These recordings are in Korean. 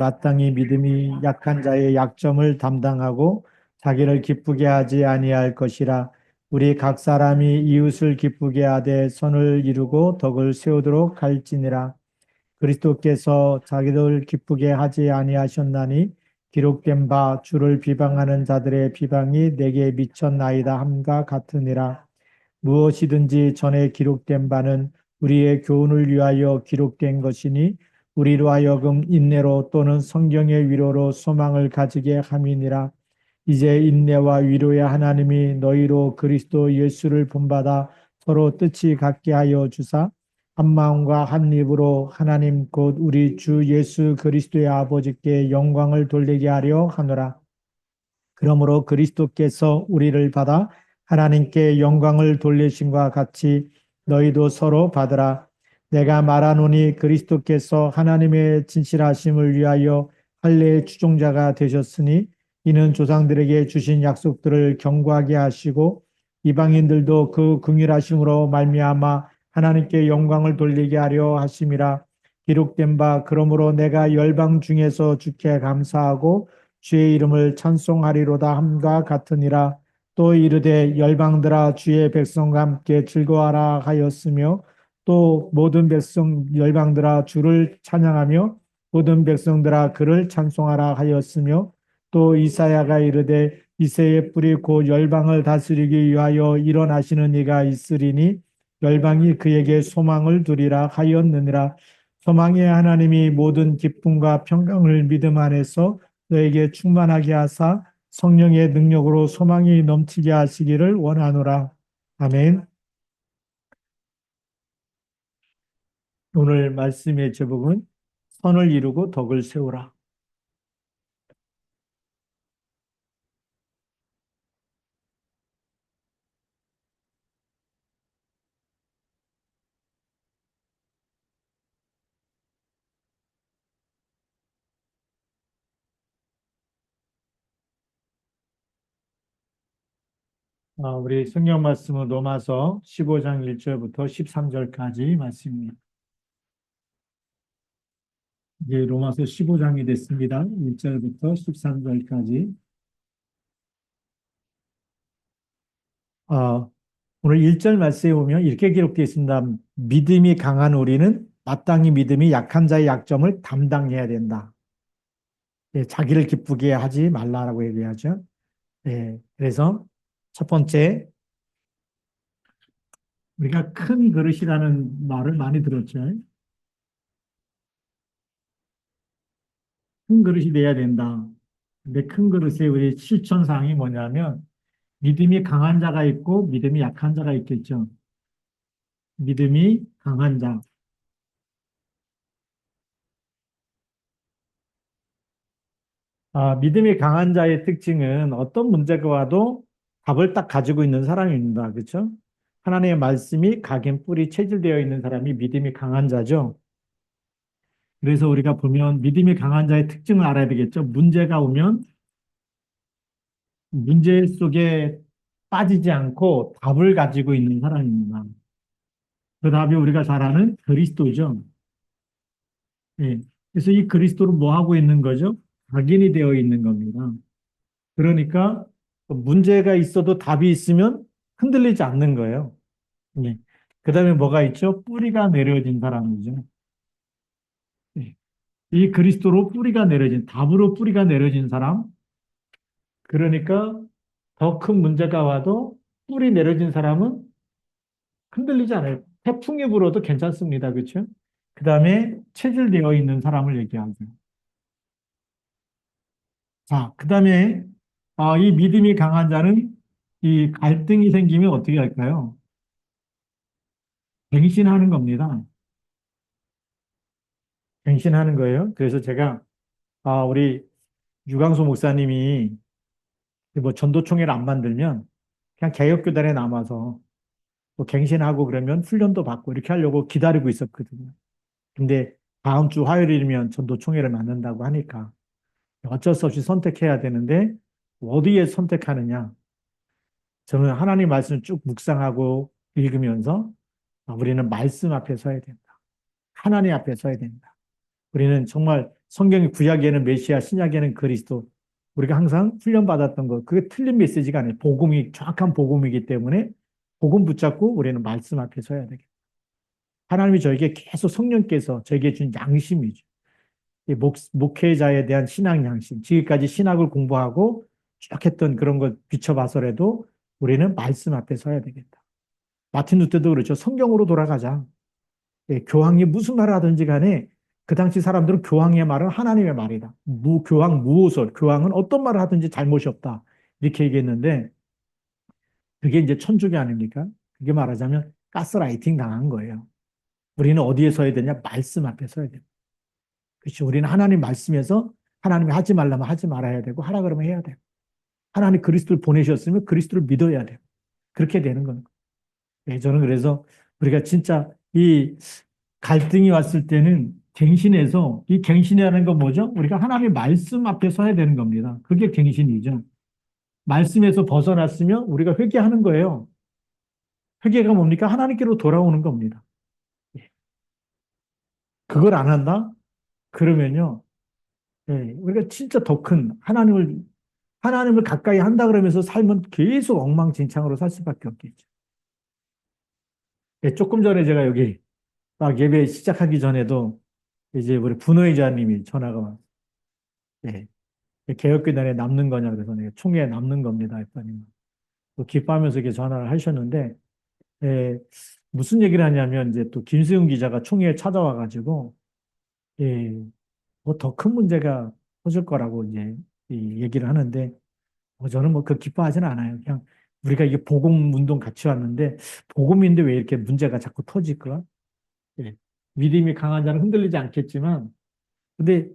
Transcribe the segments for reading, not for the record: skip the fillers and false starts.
마땅히 믿음이 약한 자의 약점을 담당하고 자기를 기쁘게 하지 아니할 것이라. 우리 각 사람이 이웃을 기쁘게 하되 선을 이루고 덕을 세우도록 할지니라. 그리스도께서 자기를 기쁘게 하지 아니하셨나니 기록된 바 주를 비방하는 자들의 비방이 내게 미쳤나이다 함과 같으니라. 무엇이든지 전에 기록된 바는 우리의 교훈을 위하여 기록된 것이니 우리로 하여금 인내로 또는 성경의 위로로 소망을 가지게 함이니라. 이제 인내와 위로의 하나님이 너희로 그리스도 예수를 본받아 서로 뜻이 같게 하여 주사 한 마음과 한 입으로 하나님 곧 우리 주 예수 그리스도의 아버지께 영광을 돌리게 하려 하노라. 그러므로 그리스도께서 우리를 받아 하나님께 영광을 돌리심과 같이 너희도 서로 받으라. 내가 말하노니 그리스도께서 하나님의 진실하심을 위하여 할례의 추종자가 되셨으니 이는 조상들에게 주신 약속들을 견고하게 하시고 이방인들도 그 긍휼하심으로 말미암아 하나님께 영광을 돌리게 하려 하심이라. 기록된 바 그러므로 내가 열방 중에서 주께 감사하고 주의 이름을 찬송하리로다 함과 같으니라. 또 이르되 열방들아 주의 백성과 함께 즐거워하라 하였으며 또 모든 백성 열방들아 주를 찬양하며 모든 백성들아 그를 찬송하라 하였으며 또 이사야가 이르되 이새의 뿌리 곧 열방을 다스리기 위하여 일어나시는 이가 있으리니 열방이 그에게 소망을 두리라 하였느니라. 소망의 하나님이 모든 기쁨과 평강을 믿음 안에서 너에게 충만하게 하사 성령의 능력으로 소망이 넘치게 하시기를 원하노라. 아멘. 오늘 말씀의 제목은 선을 이루고 덕을 세우라. 우리 성경 말씀은 로마서 15장 1절부터 13절까지 말씀입니다. 이제 로마서 15장이 됐습니다. 1절부터 13절까지. 오늘 1절 말씀에 보면 이렇게 기록되어 있습니다. 믿음이 강한 우리는 마땅히 믿음이 약한 자의 약점을 담당해야 된다. 예, 자기를 기쁘게 하지 말라라고 얘기하죠. 예, 그래서 첫 번째, 우리가 큰 그릇이라는 말을 많이 들었죠. 큰 그릇이 돼야 된다. 근데 큰 그릇의 우리 실천사항이 뭐냐면 믿음이 강한 자가 있고 믿음이 약한 자가 있겠죠. 믿음이 강한 자. 믿음이 강한 자의 특징은 어떤 문제가 와도 답을 딱 가지고 있는 사람입니다. 그렇죠? 하나님의 말씀이 각인 뿌리 체질되어 있는 사람이 믿음이 강한 자죠. 그래서 우리가 보면 믿음이 강한 자의 특징을 알아야 되겠죠. 문제가 오면 문제 속에 빠지지 않고 답을 가지고 있는 사람입니다. 그 답이 우리가 잘 아는 그리스도죠. 예. 그래서 이 그리스도를 뭐 하고 있는 거죠? 각인이 되어 있는 겁니다. 그러니까 문제가 있어도 답이 있으면 흔들리지 않는 거예요. 예. 그 다음에 뭐가 있죠? 뿌리가 내려진 사람이죠. 예. 이 그리스도로 뿌리가 내려진, 답으로 뿌리가 내려진 사람. 그러니까 더 큰 문제가 와도 뿌리 내려진 사람은 흔들리지 않아요. 태풍이 불어도 괜찮습니다. 그렇죠? 그 다음에 체질되어 있는 사람을 얘기하죠. 자, 그 다음에 이 믿음이 강한 자는 이 갈등이 생기면 어떻게 할까요? 갱신하는 겁니다. 갱신하는 거예요. 그래서 제가 우리 유광수 목사님이 뭐 전도총회를 안 만들면 그냥 개혁교단에 남아서 뭐 갱신하고 그러면 훈련도 받고 이렇게 하려고 기다리고 있었거든요. 근데 다음 주 화요일이면 전도총회를 만든다고 하니까 어쩔 수 없이 선택해야 되는데 어디에 선택하느냐? 저는 하나님 말씀을 쭉 묵상하고 읽으면서 우리는 말씀 앞에 서야 된다. 하나님 앞에 서야 된다. 우리는 정말 성경 구약에는 메시아, 신약에는 그리스도. 우리가 항상 훈련받았던 것, 그게 틀린 메시지가 아니에요. 복음이, 정확한 복음이기 때문에 복음 붙잡고 우리는 말씀 앞에 서야 되겠다. 하나님이 저에게 계속 성령께서 저에게 준 양심이죠. 이 목회자에 대한 신앙 양심. 지금까지 신학을 공부하고 쭉 했던 그런 걸 비춰봐서라도 우리는 말씀 앞에 서야 되겠다. 마틴 루터도 그렇죠. 성경으로 돌아가자. 예, 교황이 무슨 말을 하든지 간에 그 당시 사람들은 교황의 말은 하나님의 말이다. 교황 무오설, 교황은 어떤 말을 하든지 잘못이 없다. 이렇게 얘기했는데 그게 이제 천주교 아닙니까? 그게 말하자면 가스라이팅 당한 거예요. 우리는 어디에 서야 되냐? 말씀 앞에 서야 돼요. 그렇죠. 우리는 하나님 말씀에서 하나님이 하지 말라면 하지 말아야 되고 하라 그러면 해야 돼요. 하나님 그리스도를 보내셨으면 그리스도를 믿어야 돼요. 그렇게 되는 거예요. 예, 저는 그래서 우리가 진짜 이 갈등이 왔을 때는 갱신해서 이 갱신이라는 건 뭐죠? 우리가 하나님의 말씀 앞에 서야 되는 겁니다. 그게 갱신이죠. 말씀에서 벗어났으면 우리가 회개하는 거예요. 회개가 뭡니까? 하나님께로 돌아오는 겁니다. 예. 그걸 안 한다? 그러면요. 예, 우리가 진짜 더 큰 하나님을 가까이 한다 그러면서 살면 계속 엉망진창으로 살 수밖에 없겠죠. 예, 조금 전에 제가 여기 딱 예배 시작하기 전에도 이제 우리 분회장님이 전화가 왔어요. 예, 개혁교단에 남는 거냐 그래서 내가 총회에 남는 겁니다 했더니 또 기뻐하면서 이렇게 전화를 하셨는데 예, 무슨 얘기를 하냐면 이제 또 김수영 기자가 총회에 찾아와 가지고 예, 뭐 더 큰 문제가 터질 거라고 이제 이 얘기를 하는데 저는 뭐 그 기뻐하지는 않아요. 그냥 우리가 이게 복음 운동 같이 왔는데 복음인데 왜 이렇게 문제가 자꾸 터질까? 예. 믿음이 강한 자는 흔들리지 않겠지만 근데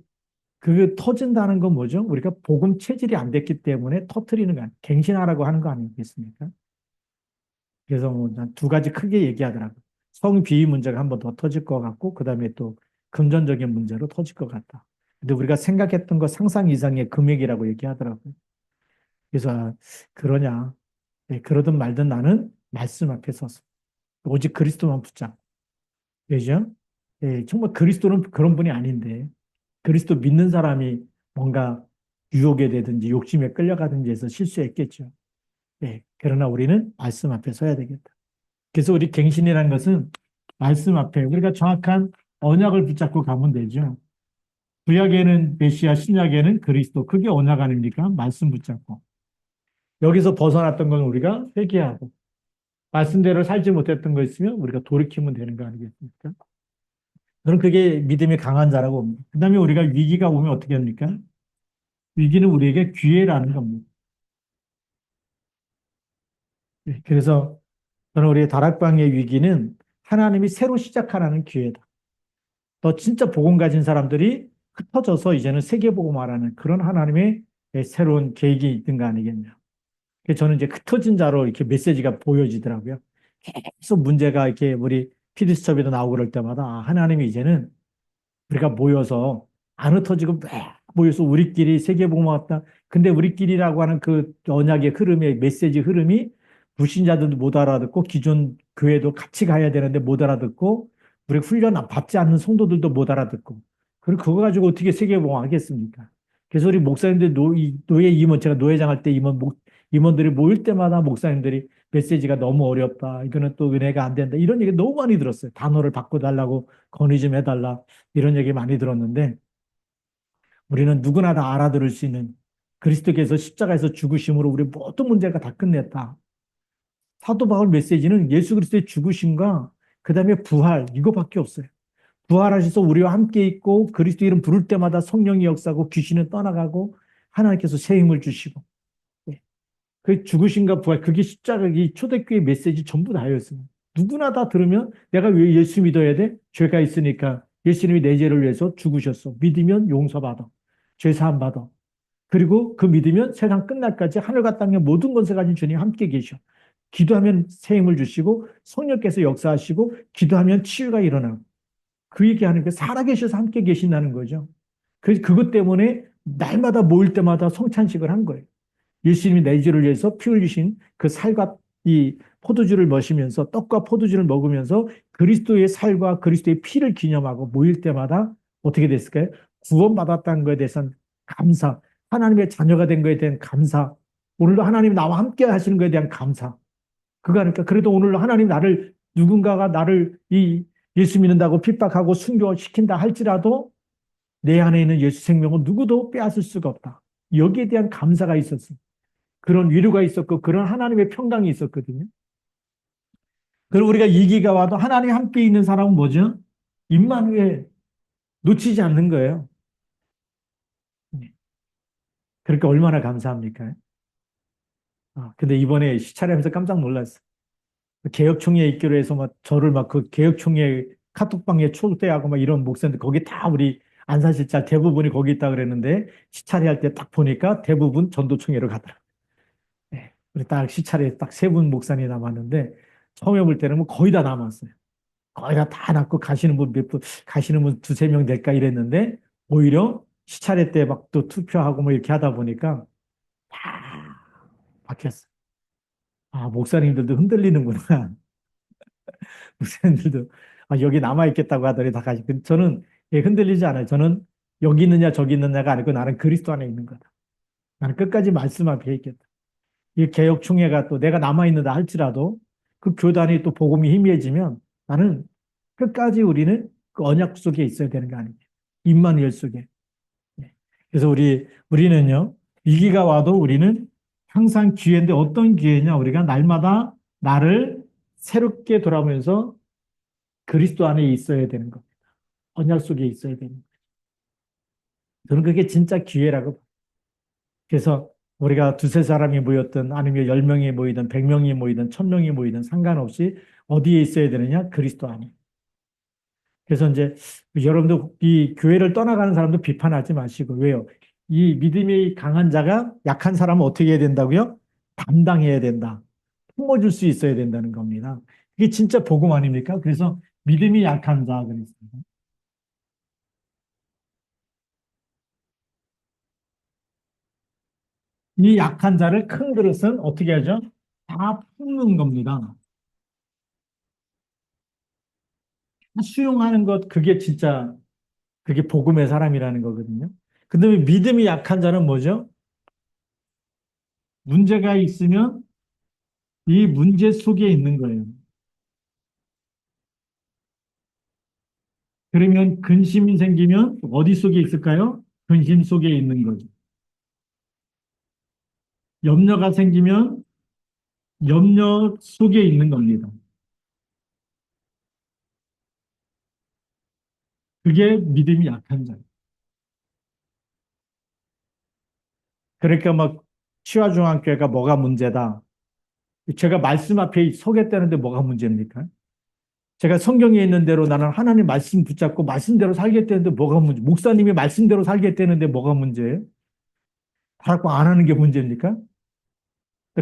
그 터진다는 건 뭐죠? 우리가 복음 체질이 안 됐기 때문에 터트리는 거 아니에요. 갱신하라고 하는 거 아니겠습니까? 그래서 뭐두 가지 크게 얘기하더라고요. 성비위 문제가 한 번 더 터질 것 같고 그다음에 또 금전적인 문제로 터질 것 같다. 근데 우리가 생각했던 것 상상 이상의 금액이라고 얘기하더라고요. 그래서 그러냐? 예, 그러든 말든 나는 말씀 앞에 서서 오직 그리스도만 붙잡고 그죠? 예, 정말 그리스도는 그런 분이 아닌데 그리스도 믿는 사람이 뭔가 유혹에 되든지 욕심에 끌려가든지 해서 실수했겠죠. 예, 그러나 우리는 말씀 앞에 서야 되겠다. 그래서 우리 갱신이라는 것은 말씀 앞에 우리가 정확한 언약을 붙잡고 가면 되죠. 구약에는 메시아, 신약에는 그리스도. 그게 언약 아닙니까? 말씀 붙잡고. 여기서 벗어났던 건 우리가 회개하고 말씀대로 살지 못했던 거 있으면 우리가 돌이키면 되는 거 아니겠습니까? 저는 그게 믿음이 강한 자라고 봅니다. 그 다음에 우리가 위기가 오면 어떻게 합니까? 위기는 우리에게 기회라는 겁니다. 네, 그래서 저는 우리 다락방의 위기는 하나님이 새로 시작하라는 기회다. 또 진짜 복음 가진 사람들이 흩어져서 이제는 세계복음화라는 그런 하나님의 새로운 계획이 있는 거 아니겠냐. 그래서 저는 이제 흩어진 자로 이렇게 메시지가 보여지더라고요. 계속 문제가 이렇게 우리 피디수첩에도 나오고 그럴 때마다 하나님이 이제는 우리가 모여서 안 흩어지고 막 모여서 우리끼리 세계복음 왔다. 근데 우리끼리라고 하는 그 언약의 흐름의 메시지 흐름이 불신자들도 못 알아듣고 기존 교회도 같이 가야 되는데 못 알아듣고 우리 훈련 받지 않는 성도들도 못 알아듣고 그리고 그거 가지고 어떻게 세계복음 하겠습니까? 그래서 우리 목사님들 노예 임원 제가 노회장 할 때 임원들이 모일 때마다 목사님들이 메시지가 너무 어렵다. 이거는 또 은혜가 안 된다. 이런 얘기 너무 많이 들었어요. 단어를 바꿔달라고 건의 좀 해달라. 이런 얘기 많이 들었는데 우리는 누구나 다 알아들을 수 있는 그리스도께서 십자가에서 죽으심으로 우리 모든 문제가 다 끝냈다. 사도 바울 메시지는 예수 그리스도의 죽으심과 그 다음에 부활 이거밖에 없어요. 부활하셔서 우리와 함께 있고 그리스도 이름 부를 때마다 성령이 역사하고 귀신은 떠나가고 하나님께서 새 힘을 주시고 그 죽으심과 부활, 그게 십자가, 이 초대교회 메시지 전부 다였어요. 누구나 다 들으면 내가 왜 예수 믿어야 돼? 죄가 있으니까 예수님이 내 죄를 위해서 죽으셨어. 믿으면 용서받아. 죄 사함 받아. 그리고 그 믿으면 세상 끝날까지 하늘과 땅의 모든 권세 가진 주님 함께 계셔. 기도하면 새 힘을 주시고 성령께서 역사하시고 기도하면 치유가 일어나고 그 얘기하는 게 살아계셔서 함께 계신다는 거죠. 그것 때문에 날마다 모일 때마다 성찬식을 한 거예요. 예수님이 내 죄를 위해서 피 흘리신 그 살과 이 포도주를 마시면서 떡과 포도주를 먹으면서 그리스도의 살과 그리스도의 피를 기념하고 모일 때마다 어떻게 됐을까요? 구원받았다는 것에 대해서는 감사, 하나님의 자녀가 된 것에 대한 감사, 오늘도 하나님 나와 함께 하시는 것에 대한 감사. 그러니까 그래도 오늘 하나님 나를 누군가가 나를 이 예수 믿는다고 핍박하고 순교시킨다 할지라도 내 안에 있는 예수 생명은 누구도 빼앗을 수가 없다. 여기에 대한 감사가 있었어요. 그런 위로가 있었고 그런 하나님의 평강이 있었거든요. 그리고 우리가 위기가 와도 하나님 함께 있는 사람은 뭐죠? 임마누엘 놓치지 않는 거예요. 그러니까 얼마나 감사합니까? 근데 이번에 시찰하면서 깜짝 놀랐어요. 개혁총회에 있기로 해서 막 저를 막 그 개혁총회 카톡방에 초대하고 막 이런 목사인데 거기 다 우리 안산실장 대부분이 거기 있다 그랬는데 시찰회 할 때 딱 보니까 대부분 전도총회로 가더라고요. 네. 우리 딱 시찰에 딱 세 분 목사님이 남았는데 처음에 볼 때는 뭐 거의 다 남았어요. 거의 다 남고 가시는 분 몇 분, 가시는 분 두세 명 될까 이랬는데 오히려 시찰회 때 막 또 투표하고 뭐 이렇게 하다 보니까 다 바뀌었어요. 목사님들도 흔들리는구나. 목사님들도 여기 남아있겠다고 하더니 다 가시. 저는 흔들리지 않아요. 저는 여기 있느냐 저기 있느냐가 아니고 나는 그리스도 안에 있는 거다. 나는 끝까지 말씀 앞에 있겠다. 이 개혁총회가 또 내가 남아있는다 할지라도 그 교단이 또 복음이 희미해지면 나는 끝까지 우리는 그 언약 속에 있어야 되는 거 아니에요. 임마누엘 속에. 네. 그래서 우리는요, 위기가 와도 우리는 항상 기회인데 어떤 기회냐? 우리가 날마다 나를 새롭게 돌아보면서 그리스도 안에 있어야 되는 것. 언약 속에 있어야 되는 것. 저는 그게 진짜 기회라고 봐요. 그래서 우리가 두세 사람이 모였든 아니면 10명이 모이든 100명이 모이든 1000명이 모이든 상관없이 어디에 있어야 되느냐? 그리스도 안에. 그래서 이제 여러분들 이 교회를 떠나가는 사람도 비판하지 마시고 왜요? 이 믿음이 강한 자가 약한 사람은 어떻게 해야 된다고요? 담당해야 된다. 품어줄 수 있어야 된다는 겁니다. 이게 진짜 복음 아닙니까? 그래서 믿음이 약한 자 그랬습니다. 이 약한 자를 큰 그릇은 어떻게 하죠? 다 품는 겁니다. 수용하는 것 그게 진짜 그게 복음의 사람이라는 거거든요. 근데 믿음이 약한 자는 뭐죠? 문제가 있으면 이 문제 속에 있는 거예요. 그러면 근심이 생기면 어디 속에 있을까요? 근심 속에 있는 거죠. 염려가 생기면 염려 속에 있는 겁니다. 그게 믿음이 약한 자예요. 그러니까 막 치화중앙교회가 뭐가 문제다. 제가 말씀 앞에 서겠다는데 뭐가 문제입니까? 제가 성경에 있는 대로 나는 하나님 말씀 붙잡고 말씀대로 살겠다는데 뭐가 문제? 목사님이 말씀대로 살겠다는데 뭐가 문제예요? 다락방 안 하는 게 문제입니까?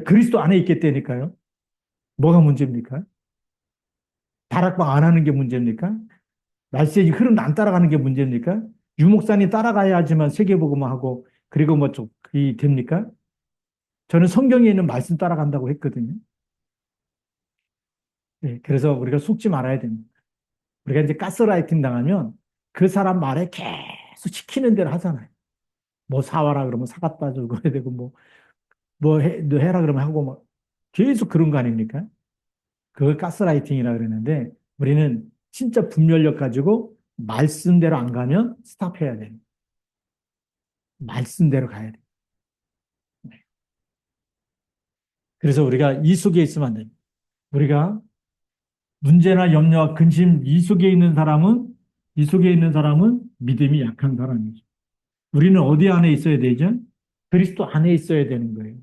그리스도 안에 있겠다니까요. 뭐가 문제입니까? 다락방 안 하는 게 문제입니까? 날씨의 흐름 안 따라가는 게 문제입니까? 유목사님 따라가야지만 세계복음화 하고 그리고 뭐 좀 이 됩니까? 저는 성경에 있는 말씀 따라간다고 했거든요. 네, 그래서 우리가 속지 말아야 됩니다. 우리가 이제 가스라이팅 당하면 그 사람 말에 계속 시키는 대로 하잖아요. 뭐 사와라 그러면 사갖다 주고 해야 되고 너 해라 그러면 하고 막 계속 그런 거 아닙니까? 그걸 가스라이팅이라 그러는데 우리는 진짜 분별력 가지고 말씀대로 안 가면 스탑해야 돼요. 말씀대로 가야 돼요. 네. 그래서 우리가 이 속에 있으면 안 됩니다. 우리가 문제나 염려와 근심 이 속에 있는 사람은 믿음이 약한 사람이죠. 우리는 어디 안에 있어야 되죠? 그리스도 안에 있어야 되는 거예요.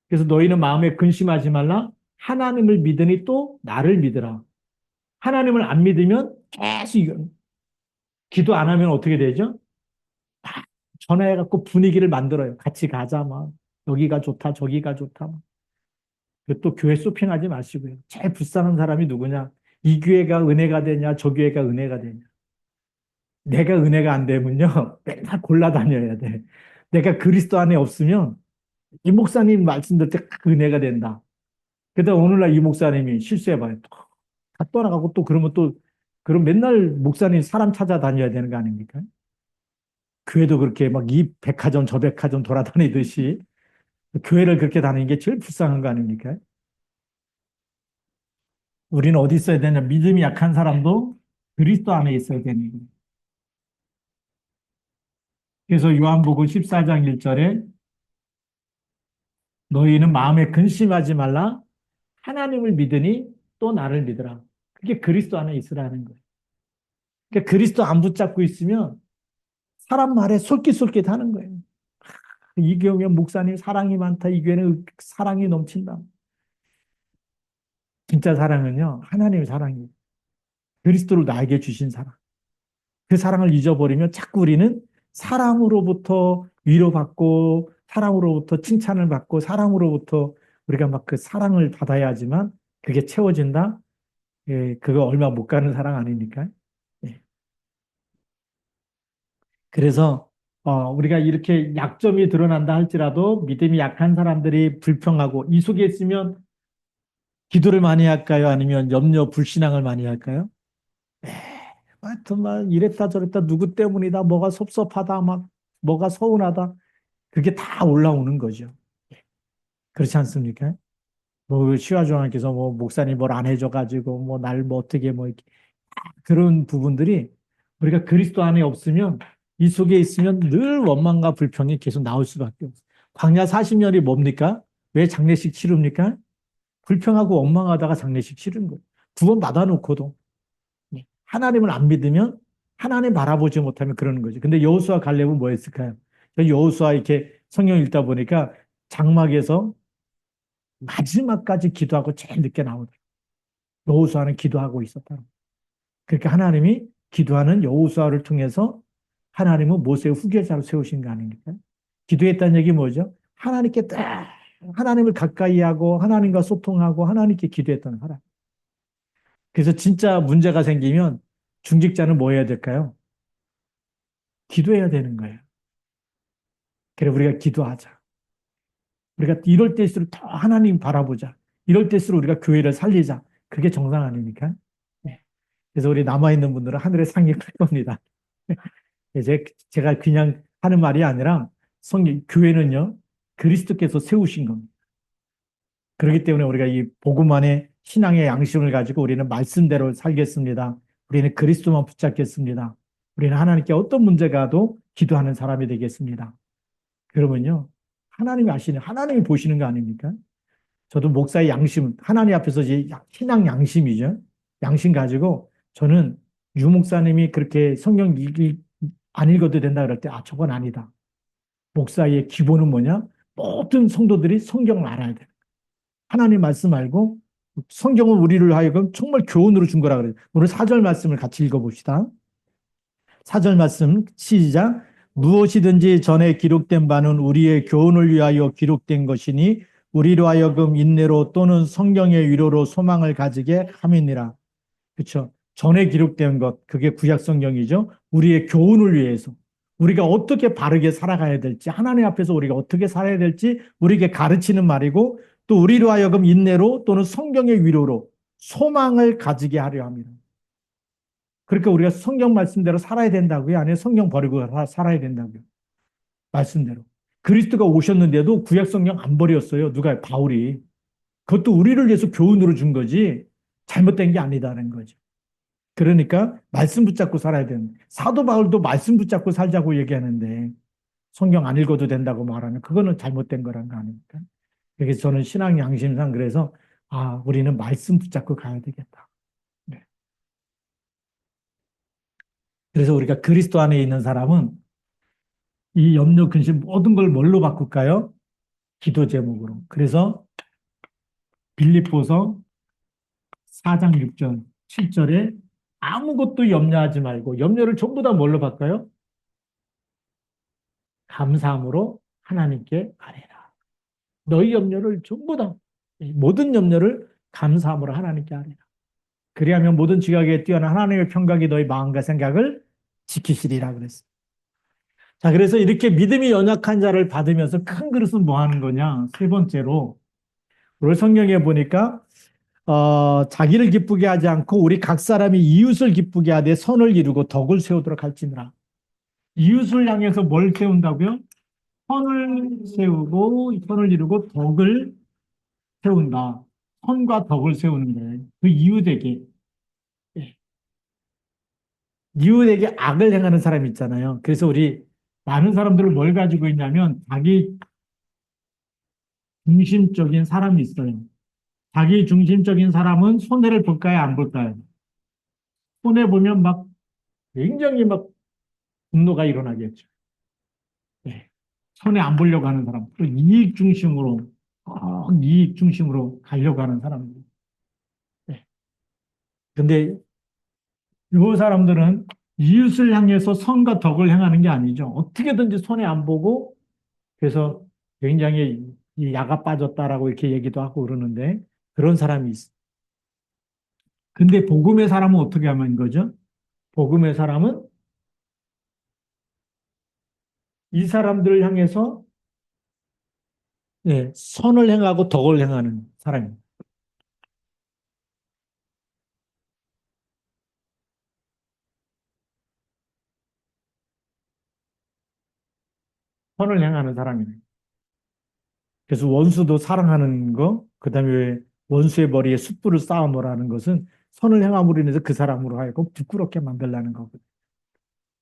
그래서 너희는 마음에 근심하지 말라. 하나님을 믿으니 또 나를 믿으라. 하나님을 안 믿으면 계속 기도 안 하면 어떻게 되죠? 막 전화해갖고 분위기를 만들어요. 같이 가자, 막. 여기가 좋다, 저기가 좋다. 막. 또 교회 쇼핑하지 마시고요. 제일 불쌍한 사람이 누구냐? 이 교회가 은혜가 되냐, 저 교회가 은혜가 되냐. 내가 은혜가 안 되면요. 맨날 골라다녀야 돼. 내가 그리스도 안에 없으면 이 목사님 말씀 들을 때 은혜가 된다. 그러다 오늘날 이 목사님이 실수해봐요. 다 떠나가고 또 그러면 또 그럼 맨날 목사님 사람 찾아다녀야 되는 거 아닙니까? 교회도 그렇게 막 이 백화점 저 백화점 돌아다니듯이 교회를 그렇게 다니는 게 제일 불쌍한 거 아닙니까? 우리는 어디 있어야 되냐? 믿음이 약한 사람도 그리스도 안에 있어야 되는 거예요. 그래서 요한복음 14장 1절에 너희는 마음에 근심하지 말라. 하나님을 믿으니 또 나를 믿으라. 그게 그리스도 안에 있으라는 거예요. 그러니까 그리스도 안 붙잡고 있으면 사람 말에 솔깃솔깃 하는 거예요. 이 교회 목사님 사랑이 많다. 이 교회는 사랑이 넘친다. 진짜 사랑은요, 하나님의 사랑이에요. 그리스도를 나에게 주신 사랑. 그 사랑을 잊어버리면 자꾸 우리는 사랑으로부터 위로받고, 사랑으로부터 칭찬을 받고, 사랑으로부터 우리가 막 그 사랑을 받아야 하지만 그게 채워진다? 예, 그거 얼마 못 가는 사랑 아닙니까? 예. 그래서 우리가 이렇게 약점이 드러난다 할지라도 믿음이 약한 사람들이 불평하고 이 속에 있으면 기도를 많이 할까요? 아니면 염려, 불신앙을 많이 할까요? 하여튼 막 이랬다 저랬다 누구 때문이다 뭐가 섭섭하다 막 뭐가 서운하다 그게 다 올라오는 거죠. 그렇지 않습니까? 뭐 시화조항께서 뭐 목사님 뭘 안 해줘가지고 뭐 날 뭐 어떻게 뭐 이렇게 그런 부분들이 우리가 그리스도 안에 없으면 이 속에 있으면 늘 원망과 불평이 계속 나올 수밖에 없어요. 광야 40년이 뭡니까? 왜 장례식 치릅니까? 불평하고 원망하다가 장례식 치른 거예요. 구원 받아놓고도 하나님을 안 믿으면 하나님 바라보지 못하면 그러는 거죠. 근데 여호수아 갈렙은 뭐 했을까요? 여호수아 이렇게 성경 읽다 보니까 장막에서 마지막까지 기도하고 제일 늦게 나오더라고요. 여호수아는 기도하고 있었다. 그러니까 하나님이 기도하는 여호수아를 통해서 하나님은 모세의 후계자로 세우신 거 아닙니까? 기도했다는 얘기 뭐죠? 하나님께 딱 하나님을 가까이 하고 하나님과 소통하고 하나님께 기도했던 사람. 그래서 진짜 문제가 생기면 중직자는 뭐 해야 될까요? 기도해야 되는 거예요. 그래 우리가 기도하자. 우리가 이럴 때일수록 더 하나님 바라보자. 이럴 때일수록 우리가 교회를 살리자. 그게 정상 아닙니까? 네. 그래서 우리 남아있는 분들은 하늘의 상이 클 겁니다. 이제 제가 그냥 하는 말이 아니라 성경, 교회는요, 그리스도께서 세우신 겁니다. 그렇기 때문에 우리가 이 복음 안에 신앙의 양심을 가지고 우리는 말씀대로 살겠습니다. 우리는 그리스도만 붙잡겠습니다. 우리는 하나님께 어떤 문제가 도 기도하는 사람이 되겠습니다. 그러면요, 하나님이 아시는, 하나님이 보시는 거 아닙니까? 저도 목사의 양심, 하나님 앞에서 이제 신앙 양심이죠. 양심 가지고 저는 유 목사님이 그렇게 성경 안 읽어도 된다 그럴 때, 아, 저건 아니다. 목사의 기본은 뭐냐? 모든 성도들이 성경을 알아야 돼. 하나님 말씀 알고 성경은 우리를 하여금 정말 교훈으로 준 거라 그래요. 오늘 4절 말씀을 같이 읽어봅시다. 4절 말씀 시작. 무엇이든지 전에 기록된 바는 우리의 교훈을 위하여 기록된 것이니 우리로 하여금 인내로 또는 성경의 위로로 소망을 가지게 함이니라. 그렇죠? 전에 기록된 것, 그게 구약 성경이죠. 우리의 교훈을 위해서 우리가 어떻게 바르게 살아가야 될지 하나님 앞에서 우리가 어떻게 살아야 될지 우리에게 가르치는 말이고 또 우리로 하여금 인내로 또는 성경의 위로로 소망을 가지게 하려 합니다. 그러니까 우리가 성경 말씀대로 살아야 된다고요? 아니면 성경 버리고 살아야 된다고요? 말씀대로. 그리스도가 오셨는데도 구약 성경 안 버렸어요. 누가? 바울이. 그것도 우리를 위해서 교훈으로 준 거지 잘못된 게 아니다는 거죠. 그러니까 말씀 붙잡고 살아야 되는. 사도 바울도 말씀 붙잡고 살자고 얘기하는데 성경 안 읽어도 된다고 말하는 그거는 잘못된 거란 거 아닙니까? 그래서 저는 신앙 양심상 그래서 아 우리는 말씀 붙잡고 가야 되겠다. 네. 그래서 우리가 그리스도 안에 있는 사람은 이 염려, 근심 모든 걸 뭘로 바꿀까요? 기도 제목으로. 그래서 빌립보서 4장 6절, 7절에 아무것도 염려하지 말고 염려를 전부 다 뭘로 바꿔요? 감사함으로 하나님께 아뢰라. 너희 염려를 전부 다 모든 염려를 감사함으로 하나님께 아뢰라. 그리하면 모든 지각에 뛰어난 하나님의 평강이 너희 마음과 생각을 지키시리라 그랬어요. 자, 그래서 이렇게 믿음이 연약한 자를 받으면서 큰 그릇은 뭐 하는 거냐? 세 번째로, 오늘 성경에 보니까, 자기를 기쁘게 하지 않고 우리 각 사람이 이웃을 기쁘게 하되 선을 이루고 덕을 세우도록 할지니라. 이웃을 향해서 뭘 세운다고요? 선을 세우고 선을 이루고 덕을 세운다. 선과 덕을 세우는 거예요. 그 이웃에게. 예. 이웃에게 악을 행하는 사람이 있잖아요. 그래서 우리 많은 사람들은 뭘 가지고 있냐면 자기 중심적인 사람이 있어요. 자기 중심적인 사람은 손해를 볼까요? 안 볼까요? 손해 보면 막 굉장히 막 분노가 일어나겠죠. 네. 손해 안 보려고 하는 사람, 또 이익 중심으로, 이익 중심으로 가려고 하는 사람들. 네. 근데 이 사람들은 이웃을 향해서 선과 덕을 행하는 게 아니죠. 어떻게든지 손해 안 보고, 그래서 굉장히 이 야가 빠졌다라고 이렇게 얘기도 하고 그러는데, 그런 사람이 있어. 근데 복음의 사람은 어떻게 하면 거죠? 복음의 사람은 이 사람들을 향해서 선을 행하고 덕을 행하는 사람입니다. 선을 행하는 사람이에요. 그래서 원수도 사랑하는 거, 그 다음에 원수의 머리에 숯불을 쌓아 놓으라는 것은 선을 행함으로 인해서 그 사람으로 하여금 부끄럽게 만들라는 거거든요.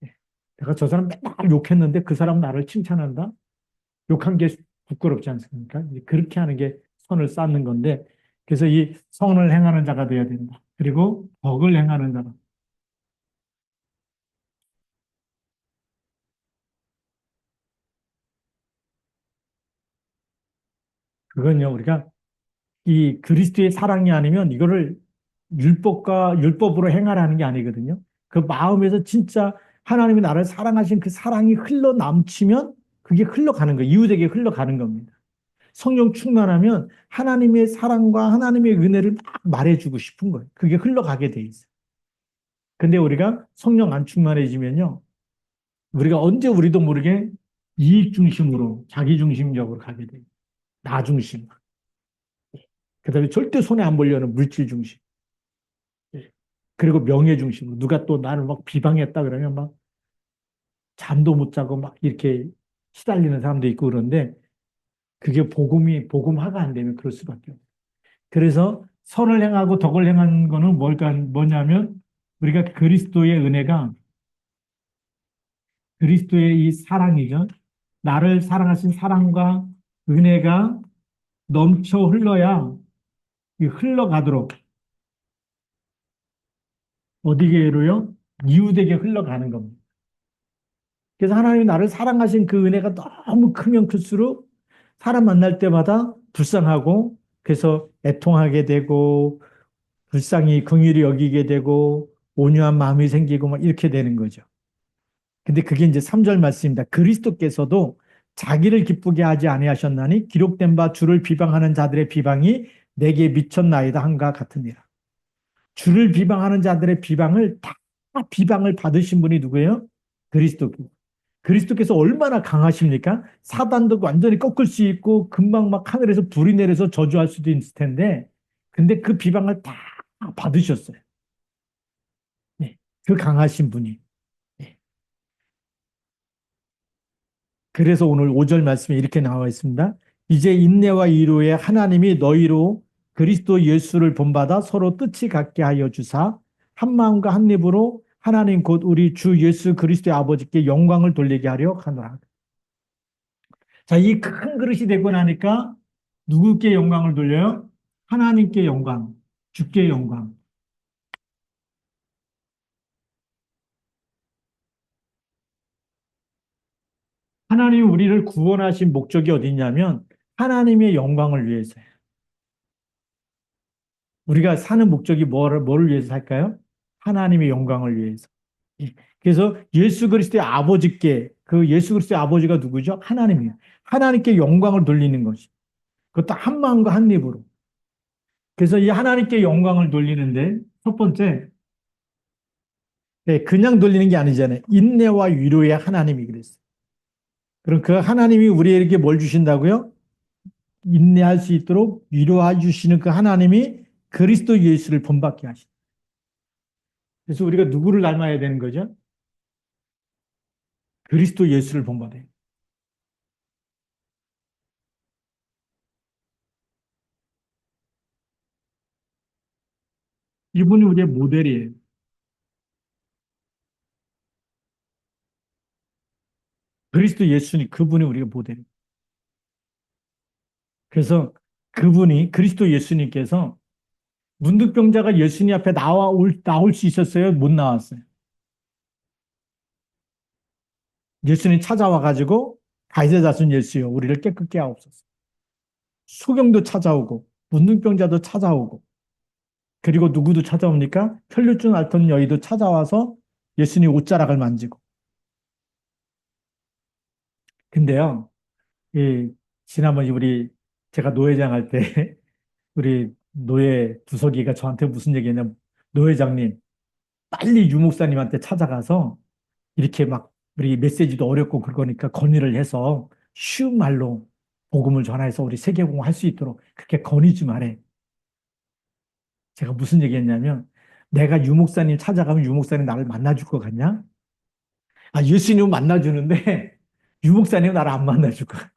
예. 내가 저 사람 맨날 욕했는데 그 사람 나를 칭찬한다? 욕한 게 부끄럽지 않습니까? 그렇게 하는 게 선을 쌓는 건데, 그래서 이 선을 행하는 자가 되어야 된다. 그리고 덕을 행하는 자가. 그건요, 우리가 이 그리스도의 사랑이 아니면 이거를 율법으로 행하라는 게 아니거든요. 그 마음에서 진짜 하나님이 나를 사랑하신 그 사랑이 흘러 넘치면 그게 흘러가는 거예요. 이웃에게 흘러가는 겁니다. 성령 충만하면 하나님의 사랑과 하나님의 은혜를 막 말해주고 싶은 거예요. 그게 흘러가게 돼 있어요. 근데 우리가 성령 안 충만해지면요. 우리가 언제 우리도 모르게 이익 중심으로, 자기 중심적으로 가게 돼요. 나 중심. 그 다음에 절대 손해 안 보려는 물질 중심. 예. 그리고 명예 중심으로. 누가 또 나를 막 비방했다 그러면 막 잠도 못 자고 막 이렇게 시달리는 사람도 있고 그런데 그게 복음화가 안 되면 그럴 수밖에 없어요. 그래서 선을 행하고 덕을 행한 거는 뭐냐면 우리가 그리스도의 이 사랑이죠. 나를 사랑하신 사랑과 은혜가 넘쳐 흘러야 흘러가도록 어디게로요? 이웃에게 흘러가는 겁니다. 그래서 하나님이 나를 사랑하신 그 은혜가 너무 크면 클수록 사람 만날 때마다 불쌍하고 그래서 애통하게 되고 불쌍히 긍휼히 여기게 되고 온유한 마음이 생기고 막 이렇게 되는 거죠. 근데 그게 이제 3절 말씀입니다. 그리스도께서도 자기를 기쁘게 하지 아니하셨나니 기록된 바 주를 비방하는 자들의 비방이 내게 미쳤나이다 한가 같으니라. 주를 비방하는 자들의 비방을 다 비방을 받으신 분이 누구예요? 그리스도. 그리스도께서 얼마나 강하십니까? 사단도 완전히 꺾을 수 있고 금방 막 하늘에서 불이 내려서 저주할 수도 있을 텐데 근데 그 비방을 다 받으셨어요. 네. 그 강하신 분이. 네. 그래서 오늘 5절 말씀에 이렇게 나와 있습니다. 이제 인내와 이로에 하나님이 너희로 그리스도 예수를 본받아 서로 뜻이 같게 하여 주사 한 마음과 한 입으로 하나님 곧 우리 주 예수 그리스도의 아버지께 영광을 돌리게 하려 하노라. 자, 이 큰 그릇이 되고 나니까 누구께 영광을 돌려요? 하나님께 영광, 주께 영광. 하나님이 우리를 구원하신 목적이 어디냐면 하나님의 영광을 위해서예요. 우리가 사는 목적이 뭐를 위해서 살까요? 하나님의 영광을 위해서. 예. 그래서 예수 그리스도의 아버지께 그 예수 그리스도의 아버지가 누구죠? 하나님이에요. 하나님께 영광을 돌리는 것이. 그것도 한 마음과 한 입으로. 그래서 이 하나님께 영광을 돌리는데 첫 번째 그냥 돌리는 게 아니잖아요. 인내와 위로의 하나님이 그랬어요. 그럼 그 하나님이 우리에게 뭘 주신다고요? 인내할 수 있도록 위로해 주시는 그 하나님이 그리스도 예수를 본받게 하신다. 그래서 우리가 누구를 닮아야 되는 거죠? 그리스도 예수를 본받아요. 이분이 우리의 모델이에요. 그리스도 예수님, 그분이 우리가 모델이에요. 그래서 그분이, 그리스도 예수님께서 문득병자가 예수님 앞에 나올 수 있었어요? 못 나왔어요. 예수님 찾아와가지고, 가이사 자손 예수여, 우리를 깨끗게 하옵소서. 수경도 찾아오고, 문둥병자도 찾아오고, 그리고 누구도 찾아옵니까? 혈류증 앓던 여인도 찾아와서 예수님 옷자락을 만지고. 근데요, 이, 지난번에 제가 노회장 할 때, 우리 노회 부서기가 저한테 무슨 얘기했냐면, 노회장님, 빨리 유목사님한테 찾아가서, 이렇게 막, 우리 메시지도 어렵고 그러니까 건의를 해서 쉬운 말로 복음을 전해서 우리 세계공을 할 수 있도록 그렇게 건의 좀 하래. 제가 무슨 얘기했냐면, 내가 유목사님 찾아가면 유목사님 나를 만나줄 것 같냐? 아, 예수님은 만나주는데, 유목사님은 나를 안 만나줄 것 같아.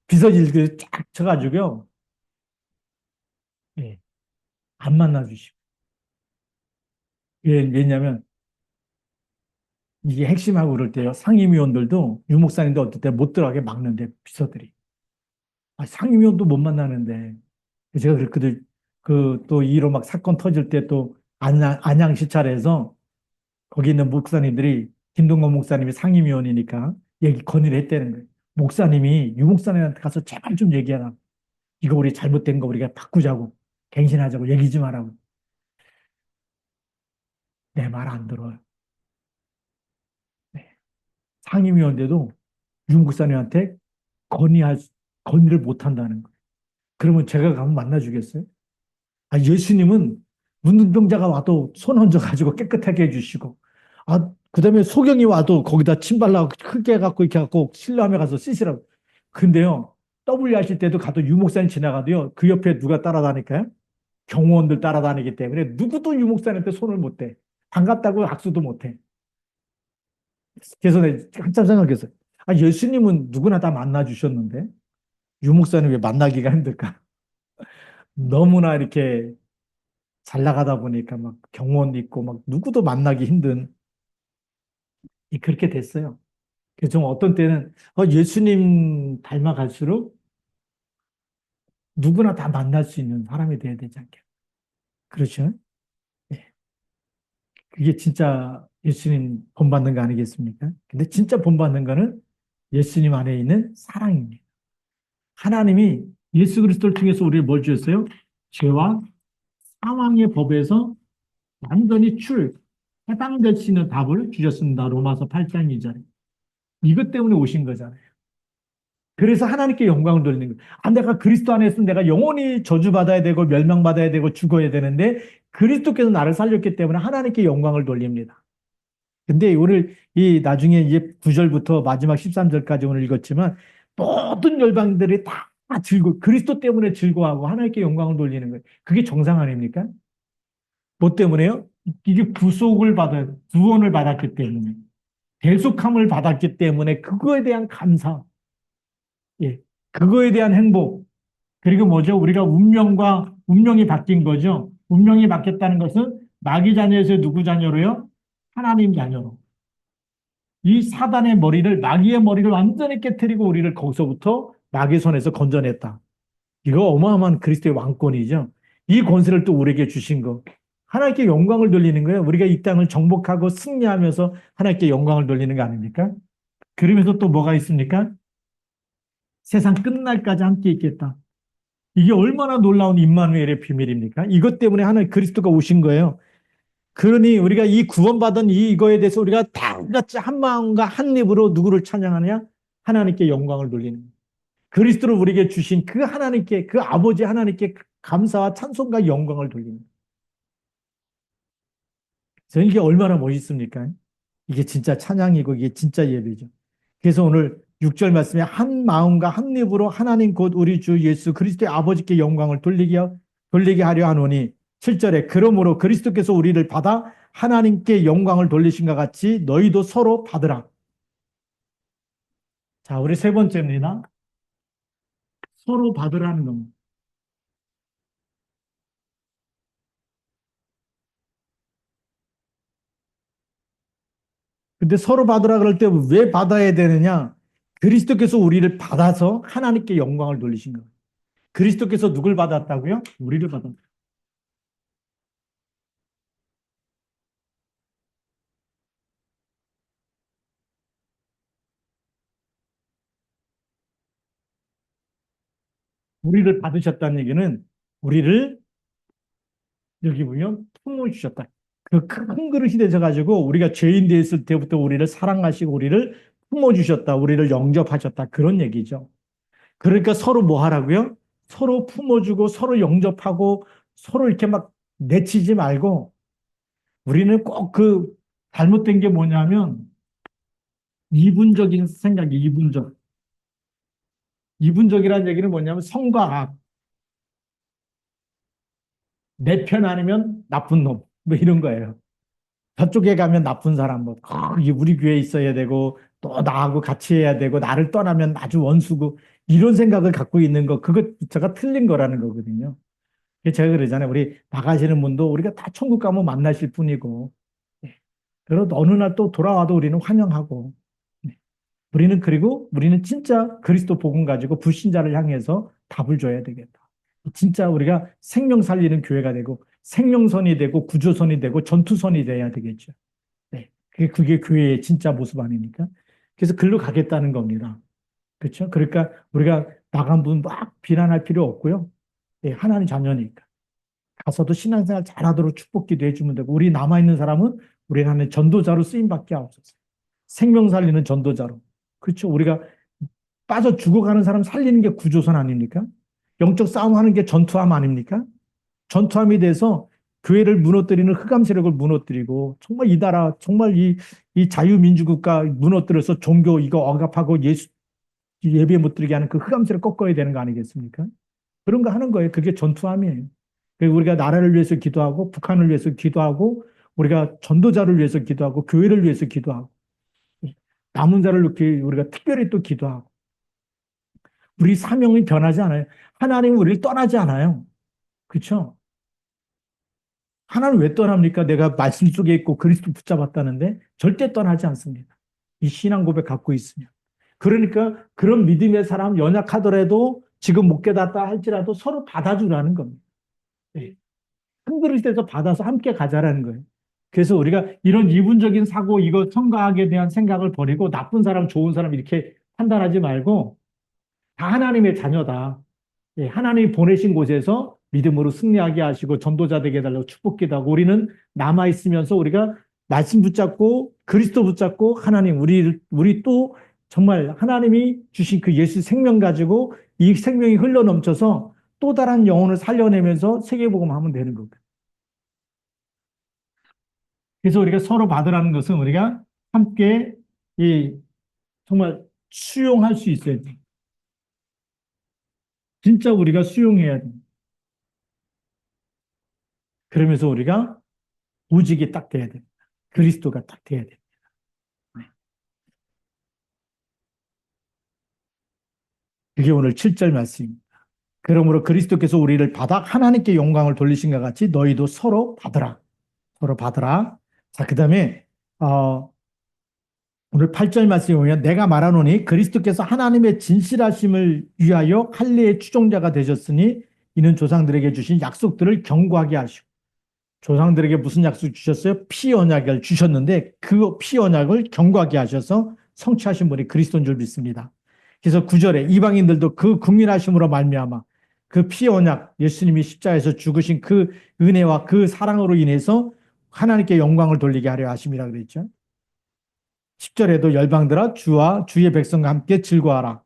비서질들 쫙 쳐가지고요. 예, 안 만나주시고. 예, 왜냐면, 이게 핵심하고 그럴 때요. 상임위원들도 유목사님도 어떨 때 못 들어가게 막는데, 비서들이. 아, 상임위원도 못 만나는데. 제가 그랬거든. 또 이로 막 사건 터질 때 또 안양 시찰에서 거기 있는 목사님들이 김동건 목사님이 상임위원이니까 건의를 했다는 거예요. 목사님이 유 목사님한테 가서 제발 좀 얘기하라. 이거 우리 잘못된 거 우리가 바꾸자고 갱신하자고 얘기 좀 하라고. 내 말 안 들어요. 네. 상임위원인데도 유 목사님한테 건의할 건의를 못 한다는 거예요. 그러면 제가 가면 만나주겠어요? 아, 예수님은 문둥병자가 와도 손 얹어가지고 깨끗하게 해주시고, 아, 그 다음에 소경이 와도 거기다 침 발라 크게 해갖고 이렇게 갖고 신라함에 가서 씻으라고. 근데요, W 하실 때도 가도 유목사님 지나가도요, 그 옆에 누가 따라다니까요? 경호원들 따라다니기 때문에 누구도 유목사님한테 손을 못 대. 반갑다고 악수도 못 해. 그래서 내가 한참 생각했어요. 아, 예수님은 누구나 다 만나주셨는데, 유목사님 왜 만나기가 힘들까? 너무나 이렇게 잘 나가다 보니까 막 경호원 있고 막 누구도 만나기 힘든 그렇게 됐어요. 그래서 좀 어떤 때는 예수님 닮아갈수록 누구나 다 만날 수 있는 사람이 돼야 되지 않겠나. 그렇죠? 예. 그게 진짜 예수님 본받는 거 아니겠습니까? 근데 진짜 본받는 거는 예수님 안에 있는 사랑입니다. 하나님이 예수 그리스도를 통해서 우리를 뭘 주셨어요? 죄와 사망의 법에서 완전히 해방될 수 있는 답을 주셨습니다. 로마서 8장 2절에. 이것 때문에 오신 거잖아요. 그래서 하나님께 영광을 돌리는 거예요. 아, 내가 그리스도 안에 있으면 내가 영원히 저주받아야 되고 멸망받아야 되고 죽어야 되는데 그리스도께서 나를 살렸기 때문에 하나님께 영광을 돌립니다. 근데 오늘 나중에 이제 9절부터 마지막 13절까지 오늘 읽었지만 모든 열방들이 다 그리스도 때문에 즐거워하고 하나님께 영광을 돌리는 거예요. 그게 정상 아닙니까? 뭐 때문에요? 이게 구원을 받았기 때문에, 대속함을 받았기 때문에 그거에 대한 감사, 예, 그거에 대한 행복, 그리고 뭐죠? 우리가 운명이 바뀐 거죠. 운명이 바뀌었다는 것은 마귀 자녀에서 누구 자녀로요? 하나님 자녀로. 이 사단의 머리를, 마귀의 머리를 완전히 깨뜨리고 우리를 거기서부터 마귀의 손에서 건져냈다. 이거 어마어마한 그리스도의 왕권이죠. 이 권세를 또 우리에게 주신 거. 하나님께 영광을 돌리는 거예요. 우리가 이 땅을 정복하고 승리하면서 하나님께 영광을 돌리는 거 아닙니까? 그러면서 또 뭐가 있습니까? 세상 끝날까지 함께 있겠다. 이게 얼마나 놀라운 임마누엘의 비밀입니까? 이것 때문에 하나님 그리스도가 오신 거예요. 그러니 우리가 이 구원받은 이거에 대해서 우리가 다 같이 한 마음과 한 입으로 누구를 찬양하느냐? 하나님께 영광을 돌리는 거예요. 그리스도를 우리에게 주신 그 하나님께, 그 아버지 하나님께 감사와 찬송과 영광을 돌리는 거예요. 저는 이게 얼마나 멋있습니까? 이게 진짜 찬양이고 이게 진짜 예배죠. 그래서 오늘 6절 말씀에 한 마음과 한 입으로 하나님 곧 우리 주 예수 그리스도의 아버지께 영광을 돌리게 하려 하노니 7절에 그러므로 그리스도께서 우리를 받아 하나님께 영광을 돌리신 것 같이 너희도 서로 받으라. 자, 우리 세 번째입니다. 서로 받으라는 겁니다. 근데 서로 받으라 그럴 때 왜 받아야 되느냐? 그리스도께서 우리를 받아서 하나님께 영광을 돌리신 거예요. 그리스도께서 누굴 받았다고요? 우리를 받았다. 우리를 받으셨다는 얘기는 우리를 여기 보면 품어주셨다. 그 큰 그릇이 되셔가지고 우리가 죄인 되었을 때부터 우리를 사랑하시고 우리를 품어주셨다. 우리를 영접하셨다. 그런 얘기죠. 그러니까 서로 뭐 하라고요? 서로 품어주고 서로 영접하고 서로 이렇게 막 내치지 말고 우리는 꼭 그 잘못된 게 뭐냐면 이분적인 생각이 이분적. 이분적이라는 얘기는 뭐냐면 성과 악, 내 편 아니면 나쁜 놈, 뭐 이런 거예요. 저쪽에 가면 나쁜 사람, 뭐, 우리 교회에 있어야 되고, 또 나하고 같이 해야 되고, 나를 떠나면 아주 원수고, 이런 생각을 갖고 있는 거, 그거 제가 틀린 거라는 거거든요. 제가 그러잖아요. 우리 나가시는 분도 우리가 다 천국 가면 만나실 분이고, 예. 그래도 어느 날 또 돌아와도 우리는 환영하고, 네. 우리는 그리고 우리는 진짜 그리스도 복음 가지고 불신자를 향해서 답을 줘야 되겠다. 진짜 우리가 생명 살리는 교회가 되고, 생명선이 되고, 구조선이 되고, 전투선이 돼야 되겠죠. 네. 그게 교회의 진짜 모습 아닙니까? 그래서 글로 가겠다는 겁니다. 그렇죠? 그러니까 우리가 나간 분 막 비난할 필요 없고요. 예, 하나님 자녀니까. 가서도 신앙생활 잘하도록 축복기도 해주면 되고, 우리 남아있는 사람은 우리 하나님 전도자로 쓰임받게 하옵소서. 생명 살리는 전도자로. 그렇죠? 우리가 빠져 죽어가는 사람 살리는 게 구조선 아닙니까? 영적 싸움하는 게 전투함 아닙니까? 전투함이 돼서 교회를 무너뜨리는 흑암 세력을 무너뜨리고 정말 이 나라 정말 이 자유민주국가 무너뜨려서 종교 이거 억압하고 예수 예배 못 드리게 하는 그 흑암 세력 꺾어야 되는 거 아니겠습니까? 그런 거 하는 거예요. 그게 전투함이에요. 그리고 우리가 나라를 위해서 기도하고 북한을 위해서 기도하고 우리가 전도자를 위해서 기도하고 교회를 위해서 기도하고 남은 자를 이렇게 우리가 특별히 또 기도하고 우리 사명이 변하지 않아요. 하나님은 우리를 떠나지 않아요. 그렇죠? 하나는 왜 떠납니까? 내가 말씀 속에 있고 그리스도 붙잡았다는데 절대 떠나지 않습니다. 이 신앙 고백 갖고 있으면. 그러니까 그런 믿음의 사람 연약하더라도 지금 못 깨닫다 할지라도 서로 받아주라는 겁니다. 네. 큰 그릇에서 받아서 함께 가자라는 거예요. 그래서 우리가 이런 이분적인 사고, 이거 성과학에 대한 생각을 버리고 나쁜 사람, 좋은 사람 이렇게 판단하지 말고 다 하나님의 자녀다. 예, 하나님이 보내신 곳에서 믿음으로 승리하게 하시고 전도자 되게 해달라고 축복기도 하고 우리는 남아있으면서 우리가 말씀 붙잡고 그리스도 붙잡고 하나님 우리 또 정말 하나님이 주신 그 예수 생명 가지고 이 생명이 흘러 넘쳐서 또 다른 영혼을 살려내면서 세계복음 하면 되는 거예요. 그래서 우리가 서로 받으라는 것은 우리가 함께 이 정말 수용할 수 있어야 돼. 진짜 우리가 수용해야 돼. 그러면서 우리가 오직이 딱 돼야 돼. 그리스도가 딱 돼야 돼. 그게 오늘 7절 말씀입니다. 그러므로 그리스도께서 우리를 받아 하나님께 영광을 돌리신 것 같이 너희도 서로 받으라. 서로 받으라. 자, 그 다음에 오늘 8절 말씀에 보면 내가 말하노니 그리스도께서 하나님의 진실하심을 위하여 할례의 추종자가 되셨으니 이는 조상들에게 주신 약속들을 경고하게 하시고 조상들에게 무슨 약속 주셨어요? 피 언약을 주셨는데 그 피 언약을 경고하게 하셔서 성취하신 분이 그리스도인 줄 믿습니다. 그래서 9절에 이방인들도 그 국민하심으로 말미암아 그 피 언약 예수님이 십자가에서 죽으신 그 은혜와 그 사랑으로 인해서 하나님께 영광을 돌리게 하려 하심이라 그랬죠. 10절에도 열방들아 주와 주의 백성과 함께 즐거워하라.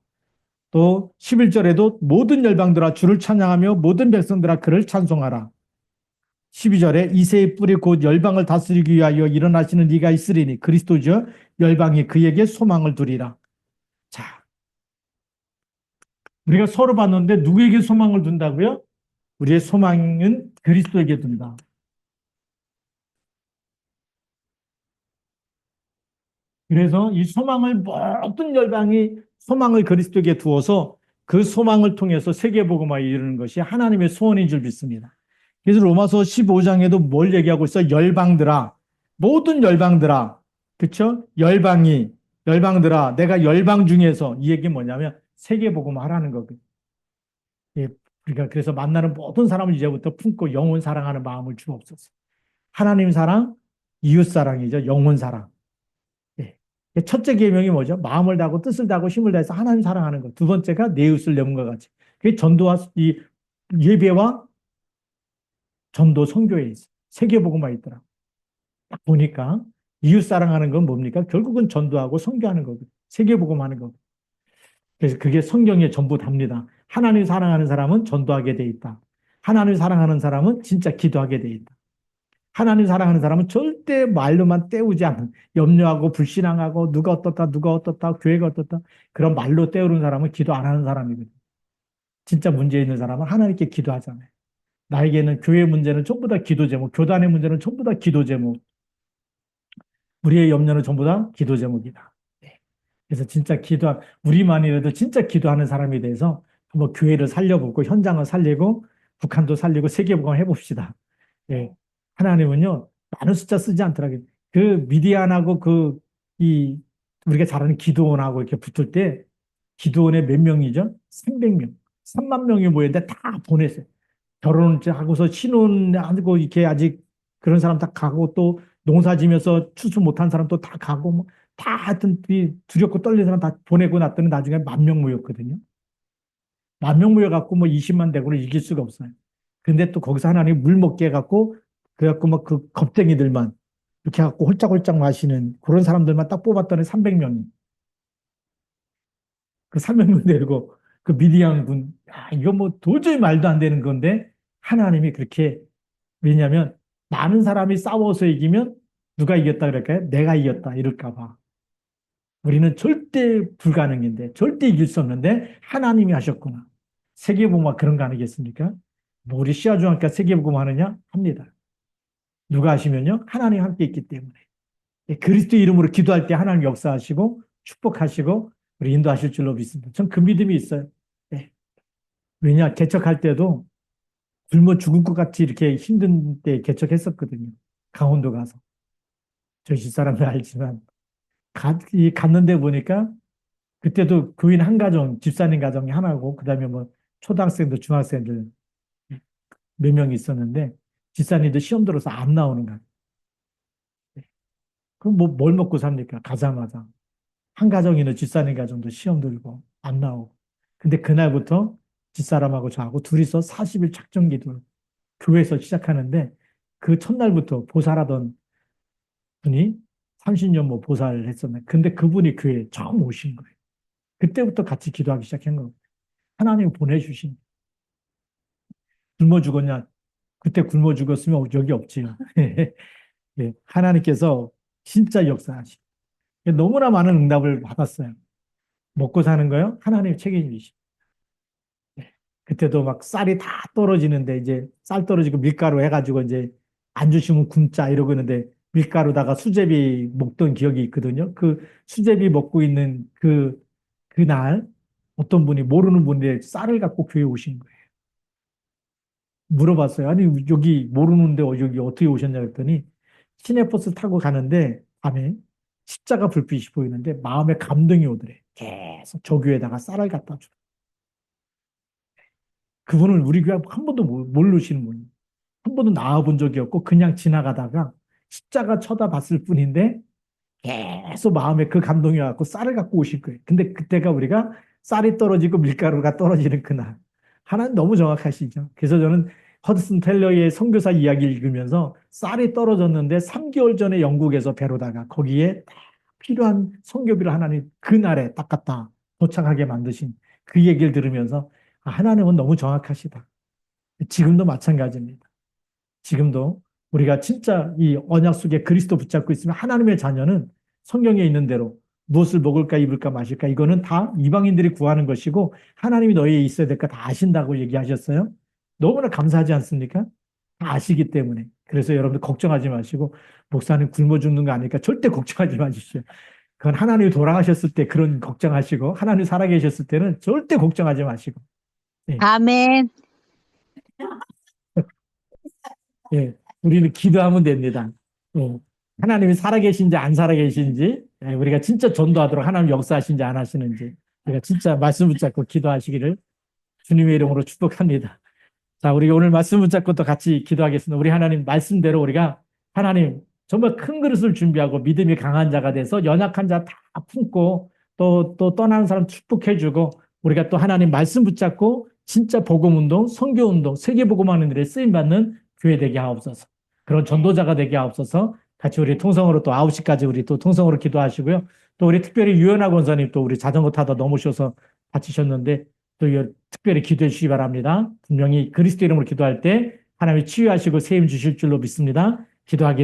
또 11절에도 모든 열방들아 주를 찬양하며 모든 백성들아 그를 찬송하라. 12절에 이새의 뿌리 곧 열방을 다스리기 위하여 일어나시는 이가 있으리니 그리스도죠. 열방이 그에게 소망을 두리라. 자, 우리가 서로 봤는데 누구에게 소망을 둔다고요? 우리의 소망은 그리스도에게 둔다. 그래서 이 소망을 모든 열방이 소망을 그리스도에게 두어서 그 소망을 통해서 세계복음화에 이르는 것이 하나님의 소원인 줄 믿습니다. 그래서 로마서 15장에도 뭘 얘기하고 있어? 열방들아, 모든 열방들아, 그쵸? 열방들아, 내가 열방 중에서 이 얘기 뭐냐면 세계복음화 하라는 거거든요. 예, 그러니까 그래서 만나는 모든 사람을 이제부터 품고 영혼 사랑하는 마음을 주옵소서. 하나님 사랑, 이웃 사랑이죠. 영혼 사랑. 예. 첫째 계명이 뭐죠? 마음을 다하고 뜻을 다하고 힘을 다해서 하나님 사랑하는 것. 두 번째가 내 이웃을 내 몸과 같이. 그게 전도와 이 예배와 전도 선교에 있어. 세계복음화에 있더라. 딱 보니까 이웃 사랑하는 건 뭡니까? 결국은 전도하고 선교하는 거고 세계복음하는 거고. 그래서 그게 성경의 전부 답니다. 하나님 사랑하는 사람은 전도하게 돼 있다. 하나님 사랑하는 사람은 진짜 기도하게 돼 있다. 하나님 사랑하는 사람은 절대 말로만 때우지 않는, 염려하고 불신앙하고 누가 어떻다, 교회가 어떻다, 그런 말로 때우는 사람은 기도 안 하는 사람이거든요. 진짜 문제 있는 사람은 하나님께 기도하잖아요. 나에게는 교회 문제는 전부 다 기도 제목, 교단의 문제는 전부 다 기도 제목, 우리의 염려는 전부 다 기도 제목이다. 네. 그래서 진짜 우리만이라도 진짜 기도하는 사람에 대해서 한번 교회를 살려보고 현장을 살리고 북한도 살리고 세계복음 해봅시다. 예. 하나님은요, 많은 숫자 쓰지 않더라고요. 그 미디안하고 이, 우리가 잘 아는 기드온하고 이렇게 붙을 때, 기드온의 몇 명이죠? 300명. 3만 명이 모였는데 다 보냈어요. 결혼을 하고서 신혼하고 이렇게 아직 그런 사람 다 가고 또 농사 지면서 추수 못한 사람 또 다 가고 뭐 다 하여튼 두렵고 떨리는 사람 다 보내고 났더니 나중에 1만 명 모였거든요. 1만 명 모여갖고 뭐 20만 대군을 이길 수가 없어요. 근데 또 거기서 하나님 물 먹게 해갖고 그래갖고 막 그 겁쟁이들만 이렇게 해갖고 홀짝홀짝 마시는 그런 사람들만 딱 뽑았더니 300명이 그 300명 데리고 그 미디안 군, 야, 이거 뭐 도저히 말도 안 되는 건데 하나님이 그렇게 왜냐하면 많은 사람이 싸워서 이기면 누가 이겼다 그럴까요? 내가 이겼다 이럴까 봐. 우리는 절대 불가능인데 절대 이길 수 없는데 하나님이 하셨구나. 세계복음화 그런 거 아니겠습니까? 뭐 우리 시아중학교 세계복음화 하느냐? 합니다. 누가 하시면요? 하나님 함께 있기 때문에. 그리스도 이름으로 기도할 때 하나님 역사하시고 축복하시고 우리 인도하실 줄로 믿습니다. 전 그 믿음이 있어요. 네. 왜냐? 개척할 때도 굶어 죽을 것 같이 이렇게 힘든 때 개척했었거든요. 강원도 가서. 저희 집사람들 알지만 갔는데 보니까 그때도 교인 한 가정, 집사님 가정이 하나고 그다음에 뭐 초등학생들, 중학생들 몇 명이 있었는데 집사님들 시험 들어서 안 나오는 거예요. 그럼 뭐 뭘 먹고 삽니까? 가자마자. 한 가정이나 집사님 가정도 시험 들고 안 나오고. 근데 그날부터 집사람하고 저하고 둘이서 40일 작정 기도를 교회에서 시작하는데 그 첫날부터 보살하던 분이 30년 뭐 보살을 했었네. 근데 그분이 교회에 처음 오신 거예요. 그때부터 같이 기도하기 시작한 거예요. 하나님 보내주신. 굶어 죽었냐? 그때 굶어 죽었으면 여기 없지요. 예, 하나님께서 진짜 역사하시. 너무나 많은 응답을 받았어요. 먹고 사는 거요? 하나님 책임이시. 예, 그때도 막 쌀이 다 떨어지는데 이제 쌀 떨어지고 밀가루 해가지고 이제 안 주시면 굶자 이러고 있는데 밀가루다가 수제비 먹던 기억이 있거든요. 그 수제비 먹고 있는 그날 어떤 분이 모르는 분인데 쌀을 갖고 교회 오신 거예요. 물어봤어요. 아니, 여기 모르는데 여기 어떻게 오셨냐 그랬더니 시내버스 타고 가는데 밤에 십자가 불빛이 보이는데 마음에 감동이 오더래. 계속 저 교회에다가 쌀을 갖다 줘. 그분을 우리 교회 한 번도 모르시는 분이에요. 한 번도 나와본 적이 없고 그냥 지나가다가 십자가 쳐다봤을 뿐인데 계속 마음에 그 감동이 와갖고 쌀을 갖고 오실 거예요. 근데 그때가 우리가 쌀이 떨어지고 밀가루가 떨어지는 그날. 하나님 너무 정확하시죠. 그래서 저는 허드슨 텔러의 선교사 이야기를 읽으면서 쌀이 떨어졌는데 3개월 전에 영국에서 배로다가 거기에 딱 필요한 선교비를 하나님 그날에 딱 갖다 도착하게 만드신 그 얘기를 들으면서 아, 하나님은 너무 정확하시다. 지금도 마찬가지입니다. 지금도 우리가 진짜 이 언약 속에 그리스도 붙잡고 있으면 하나님의 자녀는 성경에 있는 대로 무엇을 먹을까 입을까 마실까 이거는 다 이방인들이 구하는 것이고 하나님이 너희에 있어야 될 거 다 아신다고 얘기하셨어요. 너무나 감사하지 않습니까? 다 아시기 때문에. 그래서 여러분들 걱정하지 마시고, 목사님 굶어 죽는 거 아니니까 절대 걱정하지 마십시오. 그건 하나님이 돌아가셨을 때 그런 걱정하시고, 하나님이 살아계셨을 때는 절대 걱정하지 마시고. 예, 아멘. 예, 우리는 기도하면 됩니다. 예, 하나님이 살아계신지 안 살아계신지, 예, 우리가 진짜 전도하도록 하나님 역사하신지 안 하시는지, 우리가 진짜 말씀 붙잡고 기도하시기를 주님의 이름으로 축복합니다. 자, 우리 오늘 말씀 붙잡고 또 같이 기도하겠습니다. 우리 하나님 말씀대로 우리가 하나님 정말 큰 그릇을 준비하고 믿음이 강한 자가 돼서 연약한 자 다 품고 또 떠나는 사람 축복해주고 우리가 또 하나님 말씀 붙잡고 진짜 복음운동, 선교운동, 세계복음하는 일에 쓰임받는 교회 되게 하옵소서. 그런 전도자가 되게 하옵소서. 같이 우리 통성으로 또 9시까지 우리 또 통성으로 기도하시고요. 또 우리 특별히 유연학 원사님 또 우리 자전거 타다 넘으셔서 다치셨는데 또 특별히 기도해 주시기 바랍니다. 분명히 그리스도 이름으로 기도할 때 하나님이 치유하시고 세임 주실 줄로 믿습니다. 기도하겠습니다.